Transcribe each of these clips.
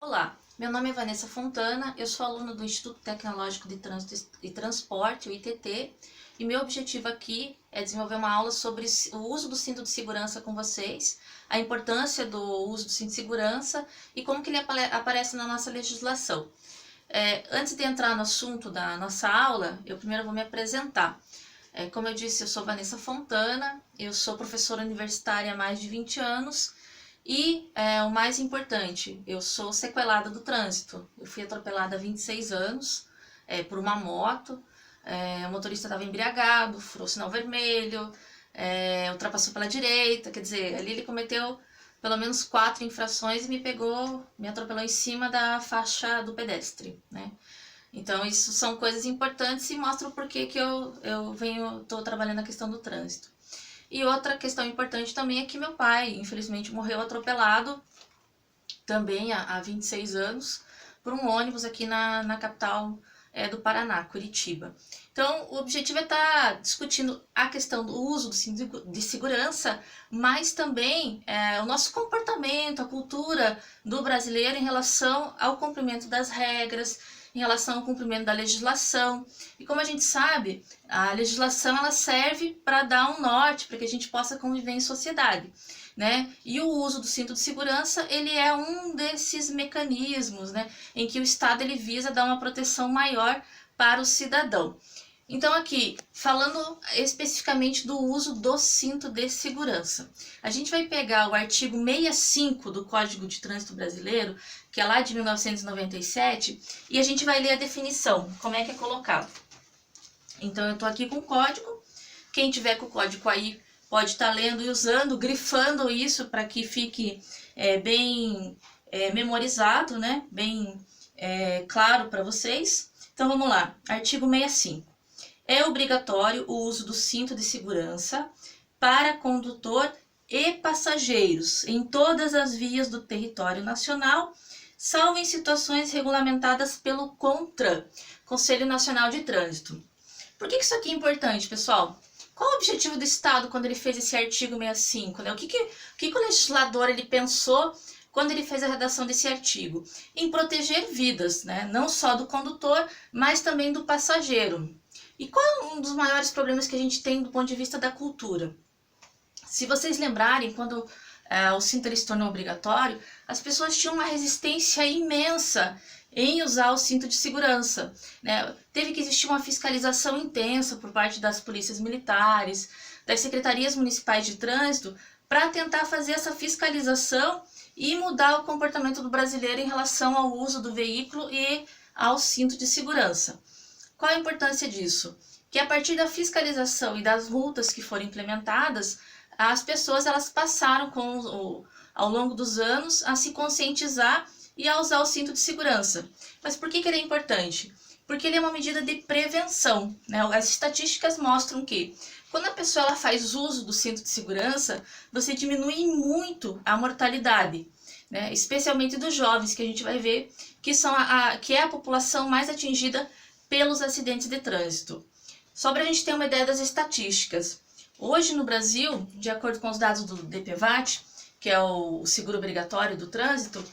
Olá, meu nome é Vanessa Fontana, eu sou aluna do Instituto Tecnológico de Trânsito e Transporte, o ITT, e meu objetivo aqui é desenvolver uma aula sobre o uso do cinto de segurança com vocês, a importância do uso do cinto de segurança e como que ele aparece na nossa legislação. Antes de entrar no assunto da nossa aula, eu primeiro vou me apresentar. Como eu disse, eu sou Vanessa Fontana, eu sou professora universitária há mais de 20 anos e o mais importante, eu sou sequelada do trânsito. Eu fui atropelada há 26 anos por uma moto, o motorista estava embriagado, furou o sinal vermelho, ultrapassou pela direita, quer dizer, ali ele cometeu pelo menos 4 infrações e me atropelou em cima da faixa do pedestre, né? Então, isso são coisas importantes e mostram por que estou trabalhando a questão do trânsito. E outra questão importante também é que meu pai, infelizmente, morreu atropelado também há 26 anos por um ônibus aqui na capital do Paraná, Curitiba. Então, o objetivo é estar discutindo a questão do uso do cinto de segurança, mas também o nosso comportamento, a cultura do brasileiro em relação ao cumprimento das regras, em relação ao cumprimento da legislação. E como a gente sabe, a legislação ela serve para dar um norte, para que a gente possa conviver em sociedade, né? E o uso do cinto de segurança, ele é um desses mecanismos, né, em que o Estado ele visa dar uma proteção maior para o cidadão. Então aqui, falando especificamente do uso do cinto de segurança, a gente vai pegar o artigo 65 do Código de Trânsito Brasileiro, que é lá de 1997, e a gente vai ler a definição, como é que é colocado. Então eu estou aqui com o código, quem tiver com o código aí pode estar lendo e usando, grifando isso para que fique bem memorizado, né? Bem claro para vocês. Então vamos lá, artigo 65. É obrigatório o uso do cinto de segurança para condutor e passageiros em todas as vias do território nacional, salvo em situações regulamentadas pelo CONTRAN, Conselho Nacional de Trânsito. Por que isso aqui é importante, pessoal? Qual o objetivo do Estado quando ele fez esse artigo 65? Né? O que o legislador ele pensou quando ele fez a redação desse artigo? Em proteger vidas, né? Não só do condutor, mas também do passageiro. E qual é um dos maiores problemas que a gente tem do ponto de vista da cultura? Se vocês lembrarem, quando o cinto ele se tornou obrigatório, as pessoas tinham uma resistência imensa em usar o cinto de segurança, né? Teve que existir uma fiscalização intensa por parte das polícias militares, das secretarias municipais de trânsito, para tentar fazer essa fiscalização e mudar o comportamento do brasileiro em relação ao uso do veículo e ao cinto de segurança. Qual a importância disso? Que a partir da fiscalização e das multas que foram implementadas, as pessoas elas passaram ao longo dos anos a se conscientizar e a usar o cinto de segurança. Mas por que ele é importante? Porque ele é uma medida de prevenção, né? As estatísticas mostram que quando a pessoa ela faz uso do cinto de segurança, você diminui muito a mortalidade, né? Especialmente dos jovens, que a gente vai ver que é a população mais atingida pelos acidentes de trânsito. Só para a gente ter uma ideia das estatísticas. Hoje no Brasil, de acordo com os dados do DPVAT, que é o seguro obrigatório do trânsito,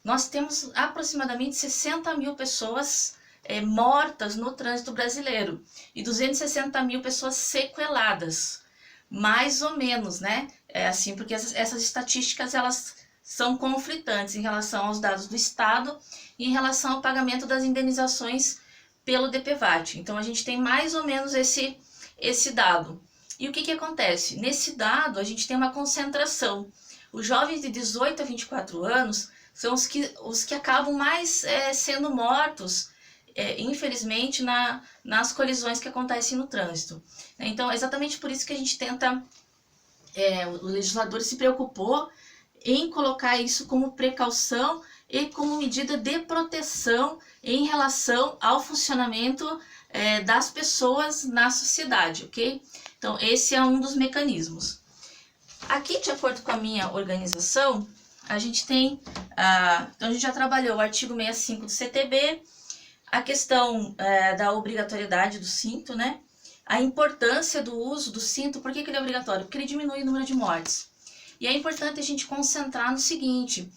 nós temos aproximadamente 60 mil pessoas mortas no trânsito brasileiro e 260 mil pessoas sequeladas, mais ou menos, né? Assim, porque essas estatísticas elas são conflitantes em relação aos dados do Estado e em relação ao pagamento das indenizações pelo DPVAT. Então a gente tem mais ou menos esse dado. E o que acontece? Nesse dado a gente tem uma concentração. Os jovens de 18 a 24 anos são os que acabam mais sendo mortos, infelizmente, nas colisões que acontecem no trânsito. Então é exatamente por isso que a gente tenta, o legislador se preocupou em colocar isso como precaução e como medida de proteção em relação ao funcionamento das pessoas na sociedade, ok? Então, esse é um dos mecanismos. Aqui, de acordo com a minha organização, a gente tem, então a gente já trabalhou o artigo 65 do CTB, a questão da obrigatoriedade do cinto, né? A importância do uso do cinto, por que ele é obrigatório? Porque ele diminui o número de mortes. E é importante a gente concentrar no seguinte,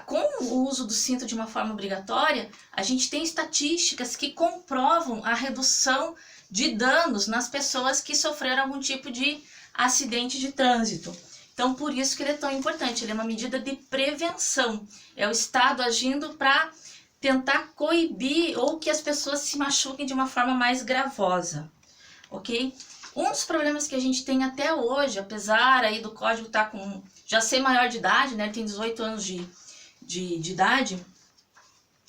com o uso do cinto de uma forma obrigatória, a gente tem estatísticas que comprovam a redução de danos nas pessoas que sofreram algum tipo de acidente de trânsito. Então, por isso que ele é tão importante, ele é uma medida de prevenção. É o Estado agindo para tentar coibir ou que as pessoas se machuquem de uma forma mais gravosa, ok? Um dos problemas que a gente tem até hoje, apesar aí do código estar com já ser maior de idade, né? Ele tem 18 anos de idade,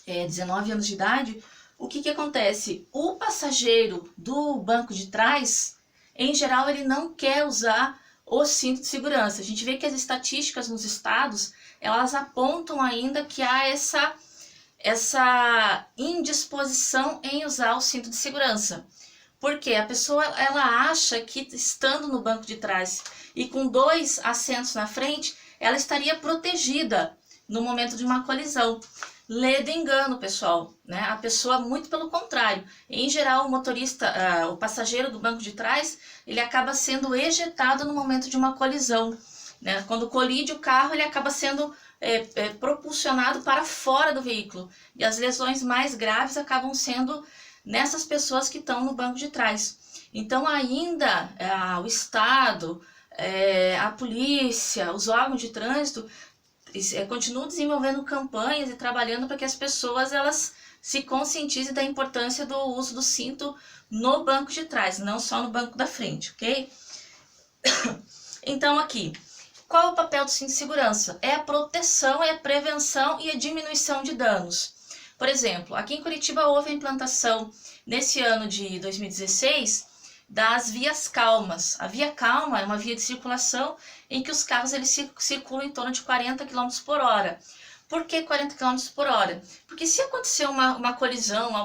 19 anos de idade, o que acontece? O passageiro do banco de trás, em geral, ele não quer usar o cinto de segurança. A gente vê que as estatísticas nos estados, elas apontam ainda que há essa indisposição em usar o cinto de segurança. Porque a pessoa, ela acha que estando no banco de trás e com 2 assentos na frente, ela estaria protegida no momento de uma colisão. Lê do engano, pessoal, né? A pessoa, muito pelo contrário. Em geral, o motorista, o passageiro do banco de trás, ele acaba sendo ejetado no momento de uma colisão, né? Quando colide o carro, ele acaba sendo propulsionado para fora do veículo. E as lesões mais graves acabam sendo nessas pessoas que estão no banco de trás. Então, ainda o Estado, a polícia, os órgãos de trânsito continuam desenvolvendo campanhas e trabalhando para que as pessoas elas se conscientizem da importância do uso do cinto no banco de trás, não só no banco da frente, ok? Então, aqui, qual é o papel do cinto de segurança? É a proteção, é a prevenção e a diminuição de danos. Por exemplo, aqui em Curitiba houve a implantação, nesse ano de 2016, das vias calmas. A via calma é uma via de circulação em que os carros eles circulam em torno de 40 km por hora. Por que 40 km por hora? Porque se acontecer uma colisão, um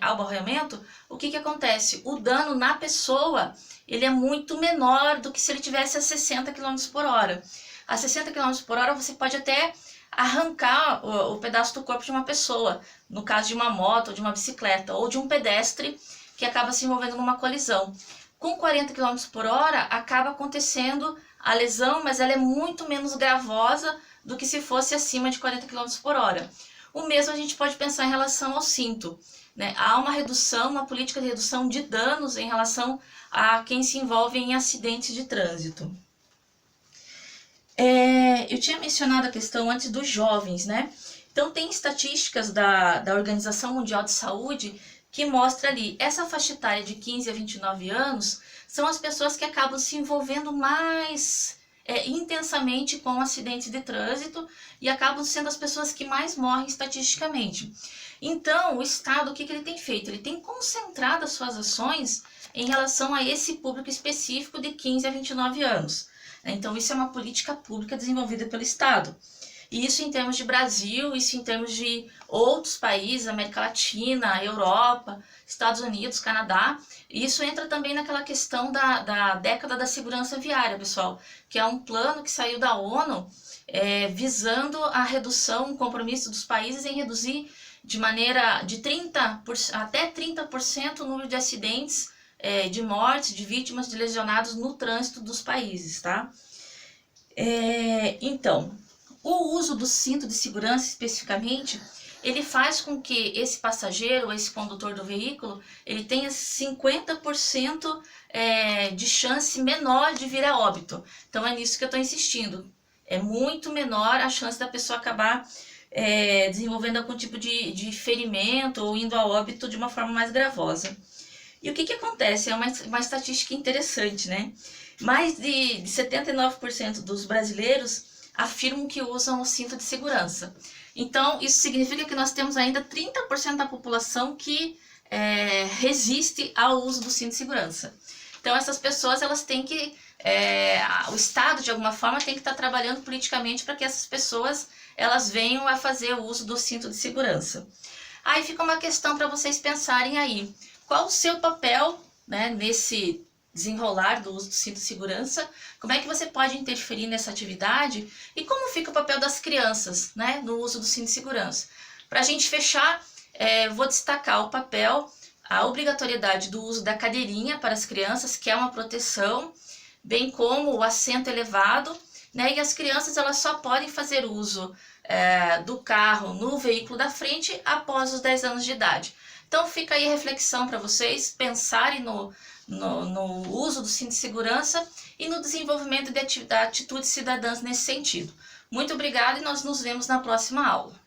aborrecimento, o que acontece? O dano na pessoa ele é muito menor do que se ele tivesse a 60 km por hora. A 60 km por hora você pode até arrancar o pedaço do corpo de uma pessoa, no caso de uma moto, ou de uma bicicleta, ou de um pedestre que acaba se envolvendo numa colisão. Com 40 km por hora acaba acontecendo a lesão, mas ela é muito menos gravosa do que se fosse acima de 40 km por hora. O mesmo a gente pode pensar em relação ao cinto, né? Há uma redução, uma política de redução de danos em relação a quem se envolve em acidentes de trânsito. Eu tinha mencionado a questão antes dos jovens, né? Então tem estatísticas da Organização Mundial de Saúde que mostra ali, essa faixa etária de 15 a 29 anos são as pessoas que acabam se envolvendo mais intensamente com acidentes de trânsito e acabam sendo as pessoas que mais morrem estatisticamente. Então, o Estado, o que ele tem feito? Ele tem concentrado as suas ações em relação a esse público específico de 15 a 29 anos. Então, isso é uma política pública desenvolvida pelo Estado. E isso em termos de Brasil, isso em termos de outros países, América Latina, Europa, Estados Unidos, Canadá. E isso entra também naquela questão da década da segurança viária, pessoal, que é um plano que saiu da ONU visando a redução, um compromisso dos países em reduzir de maneira de 30% até 30% o número de acidentes, de mortes, de vítimas, de lesionados no trânsito dos países, tá? Então, o uso do cinto de segurança especificamente, ele faz com que esse passageiro, esse condutor do veículo, ele tenha 50% de chance menor de vir a óbito. Então é nisso que eu estou insistindo. É muito menor a chance da pessoa acabar desenvolvendo algum tipo de ferimento ou indo a óbito de uma forma mais gravosa. E o que acontece? É uma estatística interessante, né? Mais de 79% dos brasileiros afirmam que usam o cinto de segurança. Então, isso significa que nós temos ainda 30% da população que resiste ao uso do cinto de segurança. Então, essas pessoas, elas têm que... o Estado, de alguma forma, tem que estar trabalhando politicamente para que essas pessoas elas venham a fazer o uso do cinto de segurança. Aí fica uma questão para vocês pensarem aí. Qual o seu papel, né, nesse desenrolar do uso do cinto de segurança? Como é que você pode interferir nessa atividade? E como fica o papel das crianças, né, no uso do cinto de segurança? Para a gente fechar, vou destacar o papel, a obrigatoriedade do uso da cadeirinha para as crianças, que é uma proteção, bem como o assento elevado né? E as crianças elas só podem fazer uso do carro no veículo da frente após os 10 anos de idade. Então fica aí a reflexão para vocês pensarem no uso do cinto de segurança e no desenvolvimento de atitudes cidadãs nesse sentido. Muito obrigada e nós nos vemos na próxima aula.